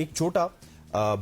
एक छोटा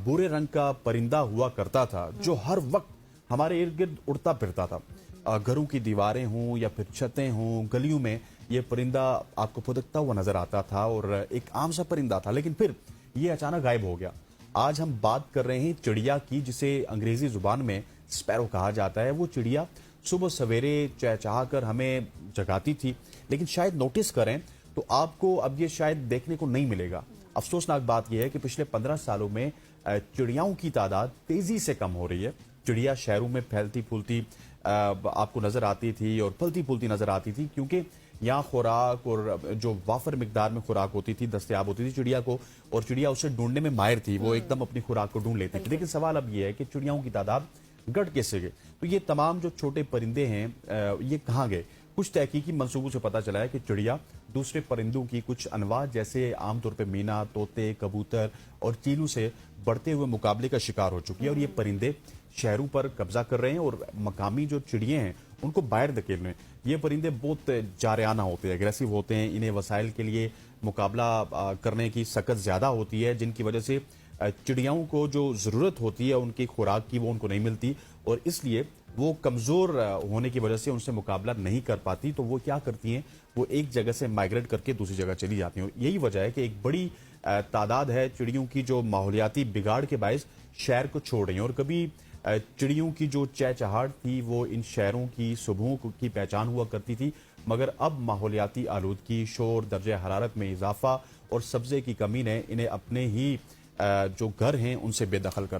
भूरे रंग का परिंदा हुआ करता था जो हर वक्त हमारे इर्द गिर्द उड़ता फिरता था। घरों की दीवारें हों या फिर छतें हों, गलियों में ये परिंदा आपको फुदकता हुआ नजर आता था और एक आम सा परिंदा था, लेकिन फिर ये अचानक गायब हो गया। आज हम बात कर रहे हैं चिड़िया की, जिसे अंग्रेजी जुबान में स्पैरो कहा जाता है। वो चिड़िया सुबह सवेरे चहचहा कर हमें जगाती थी, लेकिन शायद नोटिस करें तो आपको अब ये शायद देखने को नहीं मिलेगा। अफसोसनाक बात यह है कि पिछले 15 सालों में चिड़ियाओं की तादाद तेजी से कम हो रही है। चिड़िया शहरों में फैलती फूलती आपको नजर आती थी और फलती फूलती नजर आती थी, क्योंकि यहाँ खुराक और जो वाफर मिकदार में खुराक होती थी, दस्तयाब होती थी चिड़िया को, और चिड़िया उसे ढूंढने में माहिर थी। वो एकदम अपनी खुराक को ढूंढ लेती थी। लेकिन सवाल अब ये है कि चिड़ियाओं की तादाद घट कैसे गई? तो ये तमाम जो छोटे परिंदे हैं ये कहाँ गए? कुछ तहकीकी मंसूबों से पता चला है कि चिड़िया दूसरे परिंदों की कुछ अनवा, जैसे आमतौर पर मीना, तोते, कबूतर और चीलू से बढ़ते हुए मुकाबले का शिकार हो चुकी है, और ये परिंदे शहरों पर कब्जा कर रहे हैं और मकामी जो चिड़िया हैं उनको बाहर धकेल रहे हैं। ये परिंदे बहुत जारयाना होते हैं, एग्रेसिव होते हैं। इन्हें वसाइल के लिए मुकाबला करने की सकत ज्यादा होती है, जिनकी वजह से चिड़ियाओं को जो जरूरत होती है उनकी खुराक की, वो उनको नहीं मिलती, और इसलिए वो कमजोर होने की वजह से उनसे मुकाबला नहीं कर पाती। तो वो क्या करती हैं, वो एक जगह से माइग्रेट करके दूसरी जगह चली जाती हैं। यही वजह है कि एक बड़ी तादाद है चिड़ियों की जो माहौलियाती बिगाड़ के बायस शहर को छोड़ रही हैं। और कभी चिड़ियों की जो चहचहाट थी वो इन शहरों की सुबहों की पहचान हुआ करती थी, मगर अब माहौलियाती आलूदगी, शोर, दर्जे हरारत में इजाफा और सब्जे की कमी ने इन्हें अपने ही जो घर हैं उनसे बेदखल कर